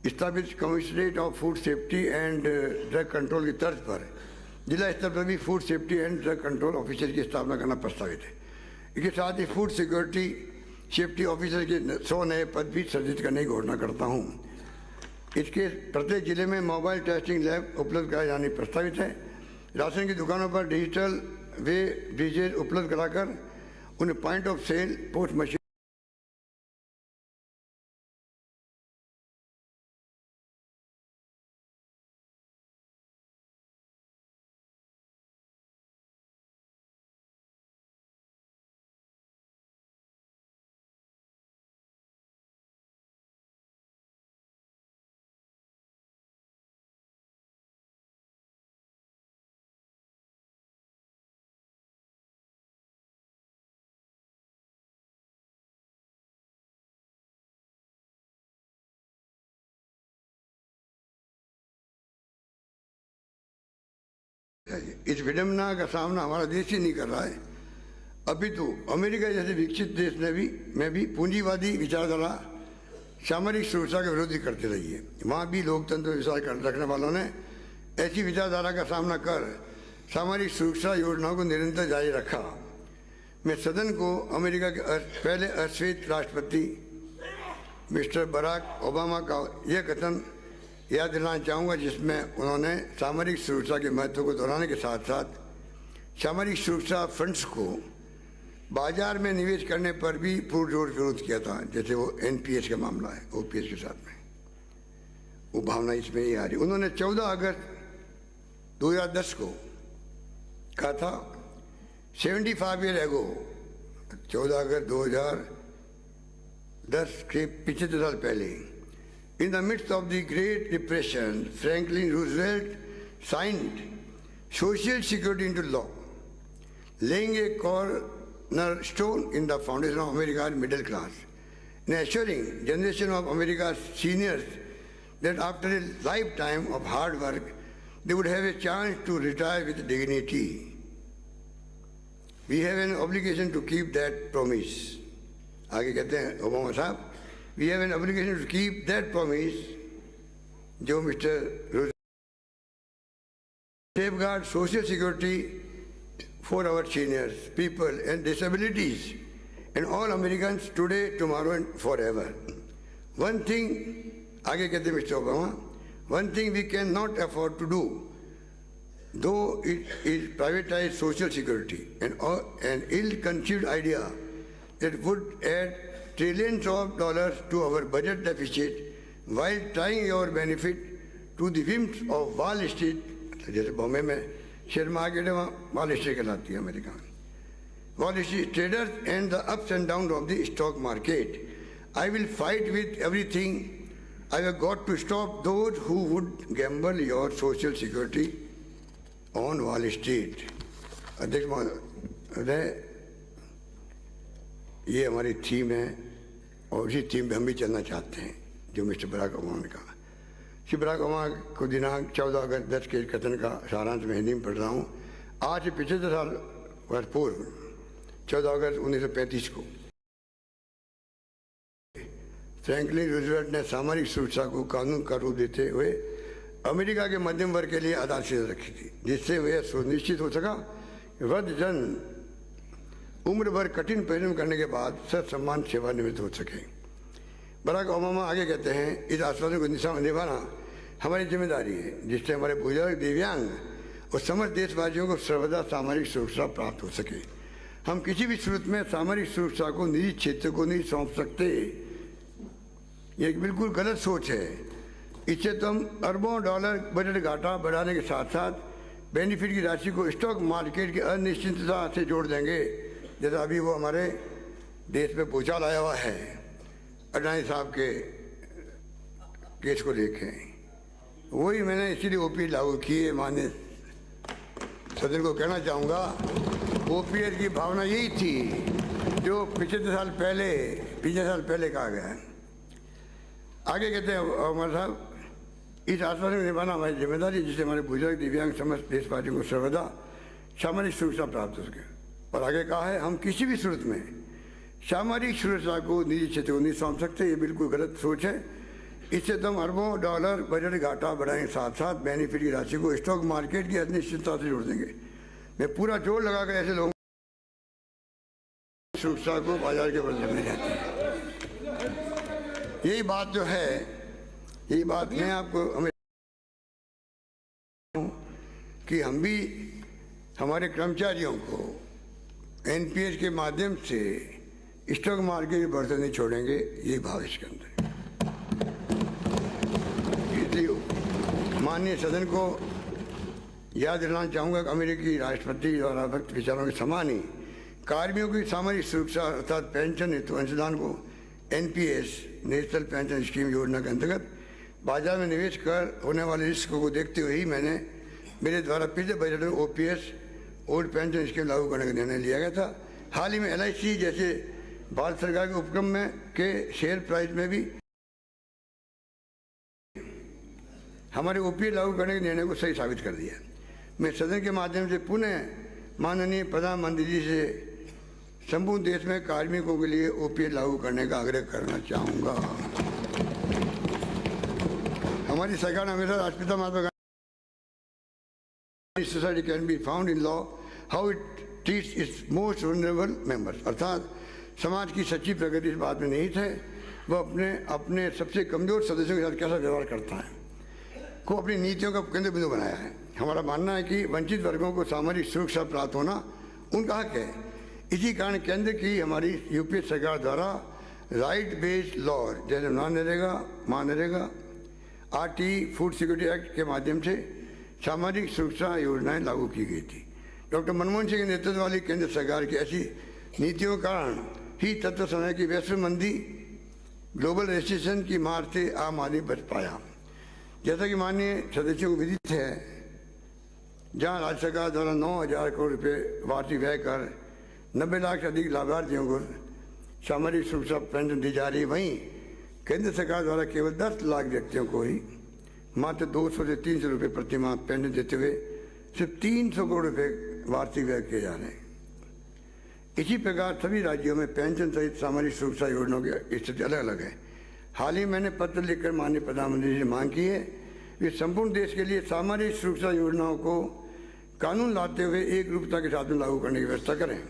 स्थापित commissionerate of food safety and drug control की तर्ज पर जिला स्तर पर भी food safety and drug control officer की स्थापना करना प्रस्तावित है। इसके साथ ही फूड सिक्योरिटी सेफ्टी ऑफिसर के 100 नए पद भी सृजित करने की घोषणा करता हूँ। इसके प्रत्येक जिले में मोबाइल टेस्टिंग लैब उपलब्ध कराए जाने प्रस्तावित है। राशन की दुकानों पर डिजिटल वे ब्रिजेज उपलब्ध कराकर उन्हें point of sale post machine इस विडंबना का सामना हमारा देश ही नहीं कर रहा है, अपितु अमेरिका जैसे विकसित देश में भी पूंजीवादी विचारधारा सामरिक सुरक्षा के विरोधी करते रही है। वहाँ भी लोकतंत्र विश्वास रखने वालों ने ऐसी विचारधारा का सामना कर सामरिक सुरक्षा योजनाओं को निरंतर जारी रखा। मैं सदन को अमेरिका के पहले अश्वेत राष्ट्रपति मिस्टर बराक ओबामा का यह कथन याद दिलाना चाहूँगा जिसमें उन्होंने सामरिक सुरक्षा के महत्व को दोहराने के साथ साथ सामरिक सुरक्षा फंड्स को बाजार में निवेश करने पर भी पुरजोर विरोध किया था, जैसे वो एनपीएस का मामला है, ओपीएस के साथ में वो भावना इसमें ही आ रही। उन्होंने 14 अगस्त 2010 को कहा था 75 ईयर एगो, 14 अगस्त 2010 के 75 साल पहले, in the midst of the Great Depression, Franklin Roosevelt signed Social Security into law, laying a cornerstone in the foundation of America's middle class, and assuring generation of America's seniors that after a lifetime of hard work, they would have a chance to retire with dignity. We have an obligation to keep that promise. आगे कहते हैं Obama साहब, we have an obligation to keep that promise जो Mr. safeguard social security for our seniors, people and disabilities and all Americans today, tomorrow and forever. One thing, आगे कहते हैं Mr. Obama, one thing we cannot afford to do, though it is privatized social security, an ill-conceived idea that would add trillions of dollars to our budget deficit while trying your benefit to the whims of Wall Street, जैसे बॉम्बे में share market है, wall street कहलाती है America में, Wall Street traders and the ups and downs of the stock market. I will fight with everything I have got to stop those who would gamble your social security on Wall Street. अध्यक्ष महोदय, ये हमारी theme है और इसी theme पे हम भी चलना चाहते हैं जो मिस्टर बराक ओबामा ने कहा। श्री बराक ओबामा को दिनांक 14 अगस्त 10 के कथन का सारांश में हिंदी में पढ़ रहा हूँ। आज से 75 साल वर्ष पूर्व 14 अगस्त 1935 को फ्रैंकलिन रूजवेल्ट ने सामरिक सुरक्षा को कानून का रूप देते हुए अमेरिका के मध्यम वर्ग के लिए आधारशिला रखी थी, जिससे वह सुनिश्चित हो सका कि वृद्धजन उम्र भर कठिन परिश्रम करने के बाद सत्सम्मान सेवानिवृत्त हो सके। बराक ओबामा आगे कहते हैं, इस आश्वासन को निभाना हमारी जिम्मेदारी है, जिससे हमारे बुजुर्ग, दिव्यांग और समस्त देशवासियों को सर्वदा सामरिक सुरक्षा प्राप्त हो सके। हम किसी भी सूरत में सामरिक सुरक्षा को निजी क्षेत्र को नहीं सौंप सकते। ये एक बिल्कुल गलत सोच है। इससे तो हम अरबों डॉलर बजट घाटा बढ़ाने के साथ साथ बेनिफिट की राशि को स्टॉक मार्केट की अनिश्चितता से जोड़ देंगे, जैसा अभी वो हमारे देश में भूचाल आया हुआ है अडानी साहब के केस को लेके। वही मैंने इसीलिए ओपीएस लागू किए। माननीय सदन को कहना चाहूँगा, ओपीएस की भावना यही थी जो 75 साल पहले कहा गया है। आगे कहते हैं हमारे साहब, इस आश्वासन को निभाना हमारी जिम्मेदारी, जिससे हमारे बुजुर्ग दिव्यांग समस्त देशवासियों को सर्वदा सामरिक सुरक्षा प्राप्त हो सके। और आगे कहा है, हम किसी भी सूरत में सामरिक सुरक्षा को निजी क्षेत्र को नहीं सौंप सकते। ये बिल्कुल गलत सोच है। इससे तो हम अरबों डॉलर बजट घाटा बढ़ाने के साथ साथ बेनिफिट की राशि को स्टॉक मार्केट की अनिश्चितता से जोड़ देंगे। मैं पूरा जोर लगाकर ऐसे लोगों सुरक्षा को बाजार के बदले में जाती है। यही बात जो है, यही बात मैं आपको हमें कि हम भी हमारे कर्मचारियों को एनपीएस के माध्यम से स्टॉक मार्केट की बढ़ते नहीं छोड़ेंगे। यही भाव इसके अंदर। इसलिए माननीय सदन को याद दिलाना चाहूँगा कि अमेरिकी राष्ट्रपति और व्यक्त विचारों के समान ही कार्मिकों की सामरिक सुरक्षा अर्थात पेंशन हेतु अंशदान को एनपीएस नेशनल पेंशन स्कीम योजना के अंतर्गत बाजार में निवेश कर होने वाले रिस्क को देखते हुए ही मेरे द्वारा पिछले बजट में ओपीएस ओल्ड पेंशन स्कीम लागू करने का निर्णय लिया गया था। हाल ही में एलआईसी जैसे भारत सरकार के उपक्रम में के शेयर प्राइस में भी हमारे ओपीएस लागू करने के निर्णय को सही साबित कर दिया। मैं सदन के माध्यम से पुनः माननीय प्रधानमंत्री जी से संपूर्ण देश में कार्मिकों के लिए ओपीएस लागू करने का आग्रह करना चाहूँगा। हमारी सरकार ने हमेशा राष्ट्रपिता Mahatma Gandhi society can be found in law how it treats its most vulnerable members, अर्थात समाज की सच्ची प्रगति इस बात में नहीं है वह अपने सबसे कमजोर सदस्यों के साथ कैसा व्यवहार करता है को अपनी नीतियों का केंद्र बिंदु बनाया है। हमारा मानना है कि वंचित वर्गों को सामरिक सुरक्षा प्राप्त होना उनका हक है। इसी कारण केंद्र की हमारी यूपीए सरकार द्वारा राइट बेस्ड लॉ जैसे MNREGA RT food security act के माध्यम से सामाजिक सुरक्षा योजनाएं लागू की गई थी। डॉक्टर मनमोहन सिंह के नेतृत्व वाली केंद्र सरकार की ऐसी नीतियों के कारण ही तत्व समय की वैश्विक मंदी ग्लोबल रिसेशन की मार से आम आदमी बच पाया। जैसा कि माननीय सदस्यों को विदित है, जहां राज्य सरकार द्वारा 9,000 करोड़ रुपये वार्षिक व्यय कर 90 लाख से अधिक लाभार्थियों को सामरिक सुरक्षा पेंशन दी जा रही, वहीं केंद्र सरकार द्वारा केवल 10 लाख व्यक्तियों को ही मात्र 200 से 300 रुपये प्रति माह पेंशन देते हुए सिर्फ 300 करोड़ रुपये वार्षिक व्यय किए जा रहे हैं। इसी प्रकार सभी राज्यों में पेंशन सहित सामरिक सुरक्षा योजनाओं की स्थिति अलग अलग है। हाल ही मैंने पत्र लिखकर माननीय प्रधानमंत्री जी से मांग की है कि संपूर्ण देश के लिए सामरिक सुरक्षा योजनाओं को कानून लाते हुए एक रूपता के साथ में लागू करने की व्यवस्था करें।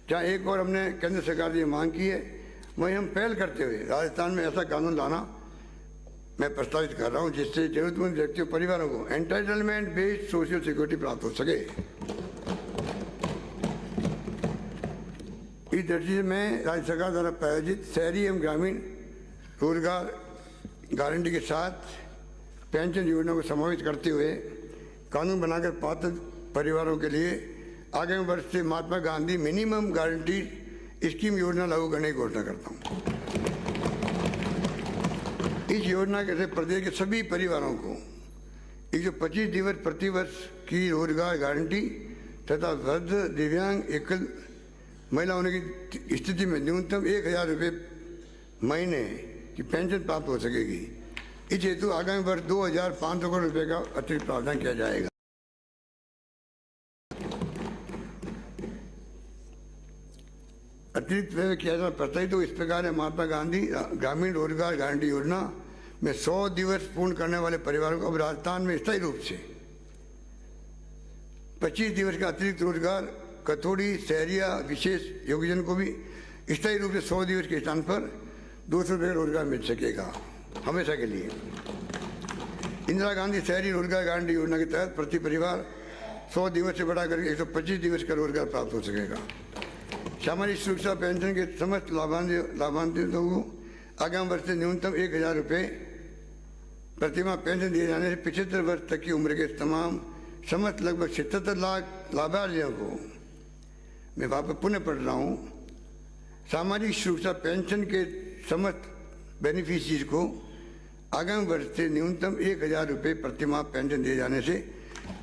जहाँ एक और हमने केंद्र सरकार से मांग की है, वहीं हम पहल करते हुए राजस्थान में ऐसा कानून लाना मैं प्रस्तावित कर रहा हूँ जिससे जरूरतमंद व्यक्तियों परिवारों को एंटाइटलमेंट बेस्ड सोशल सिक्योरिटी प्राप्त हो सके। इस दृष्टि से मैं राज्य सरकार द्वारा प्रायोजित शहरी एवं ग्रामीण रोजगार गारंटी के साथ पेंशन योजना को समावेश करते हुए कानून बनाकर पात्र परिवारों के लिए आगामी वर्ष से Mahatma Gandhi minimum guarantee scheme योजना लागू करने की घोषणा करता हूँ। इस योजना के प्रदेश के सभी परिवारों को 125 दिवस प्रतिवर्ष की रोजगार गारंटी तथा वृद्ध दिव्यांग एकल महिला होने की स्थिति में न्यूनतम 1,000 रुपये महीने की पेंशन प्राप्त हो सकेगी। इस हेतु आगामी वर्ष 2,500 करोड़ रुपये का अतिरिक्त प्रावधान किया जाएगा। अतिरिक्त व्यय किया जाना प्रस्तावित तो इस प्रकार है, महात्मा गांधी ग्रामीण रोजगार गारंटी योजना में 100 दिवस पूर्ण करने वाले परिवारों को अब राजस्थान में स्थायी रूप से 25 दिवस का अतिरिक्त रोजगार कथोड़ी शहरिया विशेष योग्यजन को भी स्थायी रूप से 100 दिवस के स्थान पर 200 रुपये का रोजगार मिल सकेगा हमेशा के लिए। इंदिरा गांधी शहरी रोजगार गारंटी योजना के तहत प्रति परिवार 100 दिवस से बढ़ाकर 125 दिवस का रोजगार प्राप्त हो सकेगा। सामाजिक सुरक्षा पेंशन के समस्त लाभान्वितों को आगामी वर्ष से न्यूनतम 1000 रुपये प्रतिमाह पेंशन दिए जाने से 75 वर्ष तक की उम्र के तमाम समस्त लगभग 77 लाख लाभार्थियों को, मैं वापस पुनः पढ़ रहा हूँ, सामाजिक सुरक्षा पेंशन के समस्त बेनिफिशियरीज को आगामी वर्ष से न्यूनतम 1000 रुपये प्रतिमाह पेंशन दिए जाने से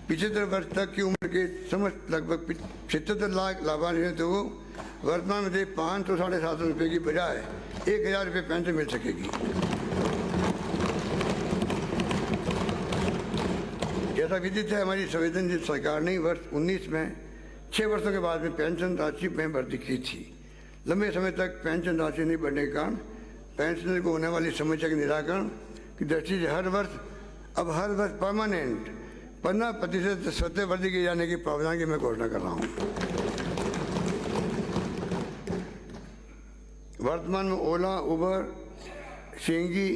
75 वर्ष तक की उम्र के समस्त लगभग 77 लाख लाभार्थियों को वर्तमान में 500 साढ़े 700 रुपये की बजाय 1000 रुपये पेंशन मिल सकेगी। जैसा विदित है, हमारी संवेदनशील सरकार ने वर्ष 19 में 6 वर्षों के बाद में पेंशन राशि में वृद्धि की थी। लंबे समय तक पेंशन राशि नहीं बढ़ने के कारण पेंशनर को होने वाली समस्या के निराकरण की दृष्टि से हर वर्ष परमानेंट 15% स्वतः वृद्धि किए जाने की प्रावधान की मैं घोषणा कर रहा हूँ। वर्तमान में ओला, उबर, स्विगी,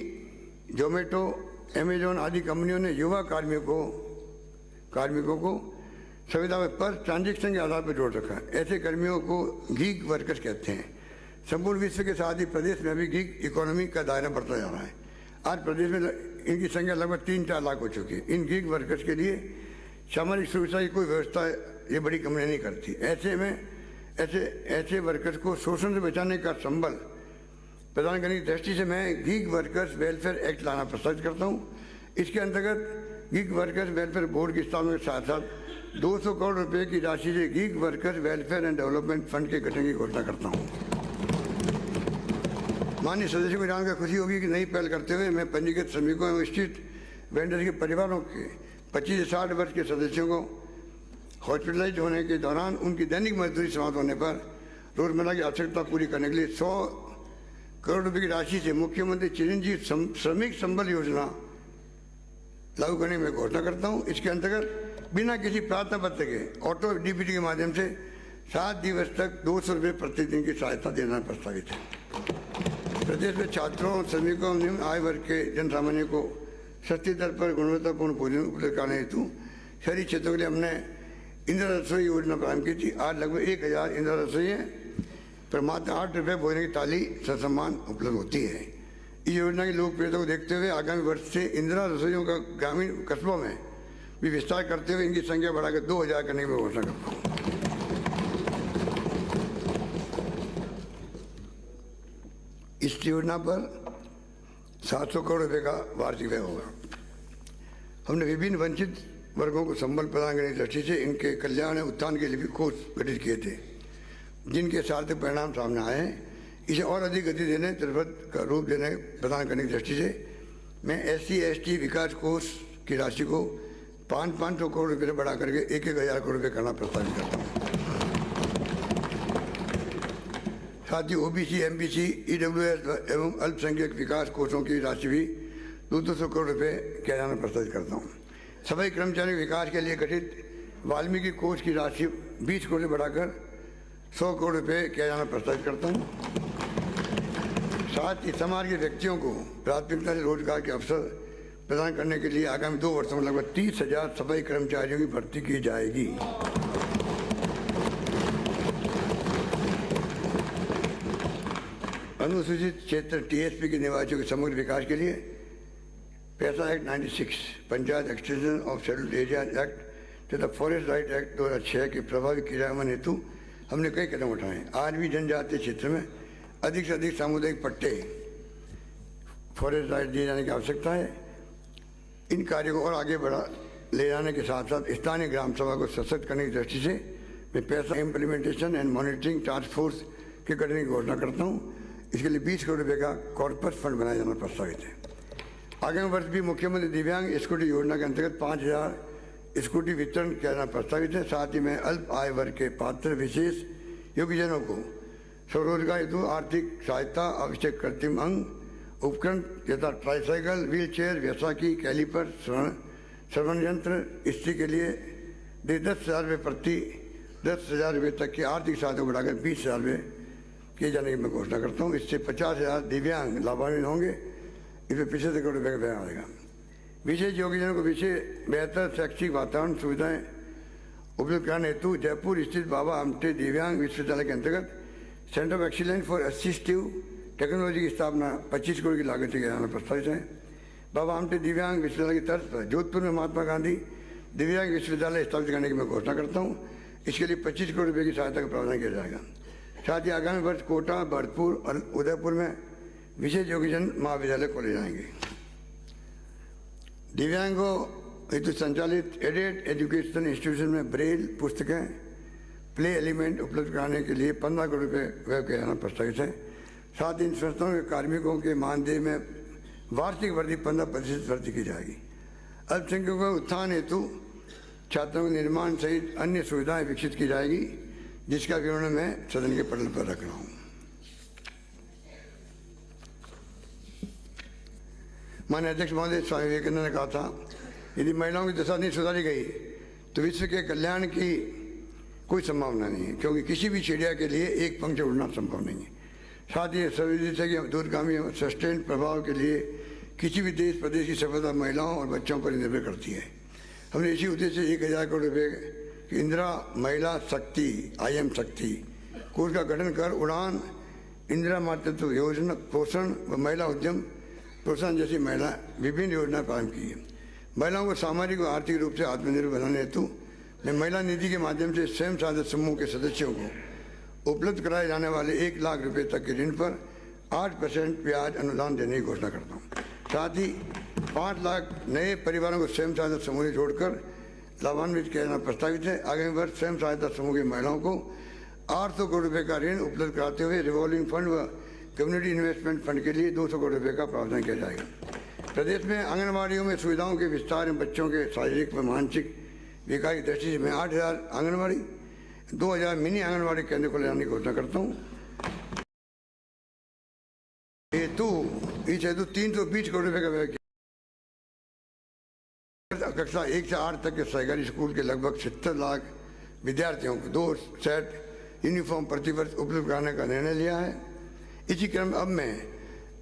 जोमेटो, अमेजोन आदि कंपनियों ने युवा कार्मिकों को सुविधा पर ट्रांजेक्शन के आधार पर जोड़ रखा है। ऐसे कर्मियों को गीग वर्कर्स कहते हैं। संपूर्ण विश्व के साथ ही प्रदेश में भी गीग इकोनॉमी का दायरा बढ़ता जा रहा है। आज प्रदेश में इनकी संख्या लगभग 3-4 लाख हो चुकी है। इन गीग वर्कर्स के लिए सामाजिक सुरक्षा की कोई व्यवस्था ये बड़ी कंपनियां नहीं करती। ऐसे वर्कर्स को शोषण से बचाने का संबल प्रदान करने की दृष्टि से मैं गीग वर्कर्स वेलफेयर एक्ट लाना प्रस्तावित करता हूँ। इसके अंतर्गत गीग वर्कर्स वेलफेयर बोर्ड की स्थापना के साथ साथ 200 करोड़ रुपए की राशि से gig workers welfare and development fund के गठन की घोषणा करता हूँ। माननीय सदस्यों को जानकर खुशी होगी कि नई पहल करते हुए मैं पंजीकृत श्रमिकों एवं स्ट्रीट वेंडर के परिवारों के 25 से 60 वर्ष के सदस्यों को हॉस्पिटलाइज होने के दौरान उनकी दैनिक मजदूरी समाप्त होने पर रोजमर्रा की आवश्यकता पूरी करने के लिए 100 करोड़ रुपए की राशि से मुख्यमंत्री चिरंजीव श्रमिक संबल योजना लागू करने की मैं घोषणा करता हूँ। इसके अंतर्गत बिना किसी प्रार्थना पत्र के ऑटो डीबीटी के माध्यम से 7 दिवस तक 200 रुपये प्रतिदिन की सहायता देना प्रस्तावित है। प्रदेश में छात्रों, श्रमिकों, निम्न आय वर्ग के जन सामान्य को सस्ती दर पर गुणवत्तापूर्ण भोजन उपलब्ध कराने हेतु शहरी क्षेत्रों के लिए हमने इंदिरा रसोई योजना प्रारंभ की थी। आज लगभग 1000 इंदिरा रसोई है, पर मात्र 8 रुपये भोजन की थाली ससम्मान उपलब्ध होती है। इस योजना की लोकप्रियता को देखते हुए आगामी वर्ष से इंदिरा रसोइयों का ग्रामीण कस्बों में भी विस्तार करते हुए इनकी संख्या बढ़ाकर 2000 करने की घोषणा करता हूँ। इस योजना पर 700 करोड़ रुपए का वार्षिक व्यय होगा। हमने विभिन्न वंचित वर्गों को संबल प्रदान करने की दृष्टि से इनके कल्याण और उत्थान के लिए भी कोष गठित किए थे, जिनके सार्थक परिणाम सामने आए हैं। इसे और अधिक गति देने, त्वरित का रूप देने प्रदान करने की दृष्टि से मैं SC/ST विकास कोष की राशि को 500 करोड़ रुपये से बढ़ा करके 1000 करोड़ रुपये करना प्रस्तावित करता हूँ। साथ ही OBC, MBC, EWS एवं अल्पसंख्यक विकास कोषों की राशि भी 200 करोड़ रुपये किया जाना प्रस्तावित करता हूँ। सफाई कर्मचारियों के विकास के लिए गठित वाल्मीकि कोष की राशि 20 करोड़ से बढ़ाकर 100 करोड़ रुपये किया जाना प्रस्तावित करता हूँ। साथ ही समाज के व्यक्तियों को प्राथमिकता से रोजगार के अवसर प्रदान करने के लिए आगामी 2 वर्षों में लगभग 30,000 सफाई कर्मचारियों की भर्ती की जाएगी। अनुसूचित क्षेत्र TSP के निवासियों के समग्र विकास के लिए पैसा act 96, panchayat extension of scheduled area act तथा फॉरेस्ट राइट एक्ट 2006 के प्रभावी क्रियान्वयन हेतु हमने कई कदम उठाए। आज भी जनजातीय क्षेत्र में अधिक से अधिक सामुदायिक पट्टे फॉरेस्ट राइट दिए जाने की आवश्यकता है। इन कार्यों को और आगे बढ़ा ले जाने के साथ साथ स्थानीय ग्राम सभा को सशक्त करने की दृष्टि से मैं पैसा implementation and monitoring task force के गठन की घोषणा करता हूँ। इसके लिए 20 करोड़ रुपये का कॉर्पस फंड बनाया जाना प्रस्तावित है। आगामी वर्ष भी मुख्यमंत्री दिव्यांग स्कूटी योजना के अंतर्गत 5000 स्कूटी वितरण किया जाना प्रस्तावित है। साथ ही मैं अल्प आय वर्ग के पात्र विशेष योग्यजनों को स्वरोजगार हेतु आर्थिक सहायता, आवश्यक कृत्रिम अंग, उपकरण यथा ट्राईसाइकिल, व्हील चेयर, वैसाखी, कैलीपर, श्रवण यंत्र स्त्री के लिए 10,000 रुपये प्रति 10,000 रुपये तक की आर्थिक सहायता बढ़ाकर 20,000 रुपये किए जाने की मैं घोषणा करता हूँ। इससे 50,000 दिव्यांग लाभान्वित होंगे। इसमें 75 करोड़ रुपये का व्यय आएगा। विशेष योग्यजनों को विशेष बेहतर शैक्षिक वातावरण सुविधाएं उपलब्ध कराने हेतु जयपुर स्थित बाबा आमटे दिव्यांग विश्वविद्यालय के अंतर्गत centre of excellence for assistive technology की स्थापना 25 करोड़ की लागत से किया जाना प्रस्तावित है। बाबा आमटे दिव्यांग विश्वविद्यालय की तर्ज पर जोधपुर में महात्मा गांधी दिव्यांग विश्वविद्यालय स्थापित करने की मैं घोषणा करता हूँ। इसके लिए 25 करोड़ रुपये की सहायता का प्रावधान किया जाएगा। साथ ही आगामी वर्ष कोटा, भरतपुर और उदयपुर में विशेष योग्यजन महाविद्यालय खोले जाएंगे। दिव्यांगों हेतु संचालित एडेड एजुकेशन इंस्टीट्यूशन में ब्रेल पुस्तकें, प्ले एलिमेंट उपलब्ध कराने के लिए 15 करोड़ रुपये व्यय किया जाना प्रस्तावित है। साथ ही इन संस्थाओं के कार्मिकों के मानदेय में वार्षिक वृद्धि 15% वृद्धि की जाएगी। अल्पसंख्यकों के उत्थान हेतु छात्रों के निर्माण सहित अन्य सुविधाएं विकसित की जाएगी, जिसका विवरण मैं सदन के पटल पर रख रहा हूँ। माननीय अध्यक्ष महोदय, स्वामी विवेकानंद ने कहा था, यदि महिलाओं की दशा नहीं सुधारी गई तो विश्व के कल्याण की कोई संभावना नहीं है, क्योंकि किसी भी चिड़िया के लिए एक पंख से उड़ना संभव नहीं है। साथ ही सर्वविदित है कि दूरगामी और सस्टेन प्रभाव के लिए किसी भी देश प्रदेश की सफलता महिलाओं और बच्चों पर निर्भर करती है। हमने इसी उद्देश्य से 1000 करोड़ रुपये की इंदिरा महिला शक्ति IM शक्ति कोष का गठन कर उड़ान, इंदिरा मातृत्व योजना, पोषण व महिला उद्यम प्रोत्साहन जैसी विभिन्न योजनाएं प्रारंभ की है। महिलाओं को सामाजिक व आर्थिक रूप से आत्मनिर्भर बनाने हेतु मैं महिला निधि के माध्यम से स्वयं सहायता समूह के सदस्यों को उपलब्ध कराए जाने वाले 1 लाख रुपए तक के ऋण पर 8% ब्याज अनुदान देने की घोषणा करता हूँ। साथ ही 5 लाख नए परिवारों को स्वयं सहायता समूह में जोड़कर लाभान्वित किया जाना प्रस्तावित है। आगामी वर्ष स्वयं सहायता समूह की महिलाओं को 800 करोड़ रुपए का ऋण उपलब्ध कराते हुए रिवॉल्विंग फंड व कम्युनिटी इन्वेस्टमेंट फंड के लिए 200 करोड़ रुपए का प्रावधान किया जाएगा। प्रदेश में आंगनबाड़ियों में सुविधाओं के विस्तार एवं बच्चों के शारीरिक व मानसिक विकास की दृष्टि से मैं 8000 आंगनबाड़ी, 2000 मिनी आंगनबाड़ी केंद्र को ले जाने की घोषणा करता हूँ। इस हेतु 320 करोड़ रुपए का व्यय किया। कक्षा 1 से 8 तक के सरकारी स्कूल के लगभग 70 लाख विद्यार्थियों को 2 सेट यूनिफॉर्म प्रतिवर्ष उपलब्ध कराने का निर्णय लिया है। इसी क्रम अब मैं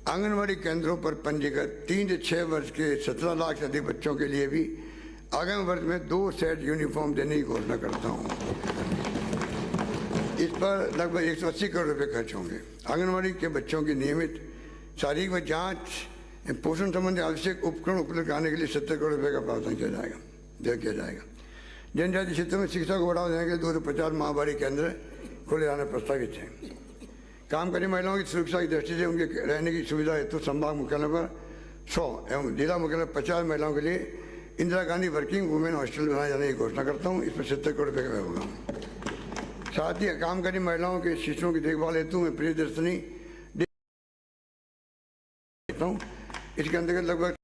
आंगनबाड़ी केंद्रों पर पंजीकृत 3 से 6 वर्ष के 17 लाख से अधिक बच्चों के लिए भी आगामी वर्ष में 2 सेट यूनिफॉर्म देने की घोषणा करता हूँ। इस पर लगभग 180 करोड़ रुपए खर्च होंगे। आंगनबाड़ी के बच्चों की नियमित शारीरिक व जांच पोषण संबंधी आवश्यक उपकरण उपलब्ध कराने के लिए 70 करोड़ रुपए का प्रावधान किया जाएगा। जनजातीय क्षेत्रों में शिक्षा को बढ़ावा देने के लिए 250 माहवारी केंद्र खोले जाना प्रस्तावित है। कामकाजी महिलाओं की सुरक्षा की दृष्टि से उनके रहने की सुविधा हेतु संभाग मुख्यालय पर 100 एवं जिला मुख्यालय 50 महिलाओं के लिए Indira Gandhi working women hostel बनाए जाने की घोषणा करता हूँ। इस पर 70 करोड़ रुपये का व्यय होगा। साथ ही कामकाजी महिलाओं के शिशुओं की देखभाल हेतु मैं प्रियदर्शनी देता हूँ। इसके अंतर्गत लगभग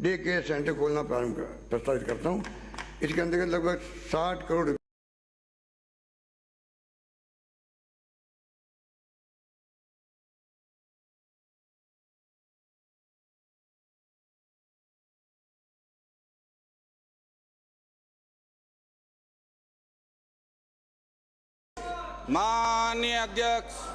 डे केयर सेंटर खोलना प्रस्तावित करता हूँ। इसके अंतर्गत लगभग 60 करोड़ माननीय अध्यक्ष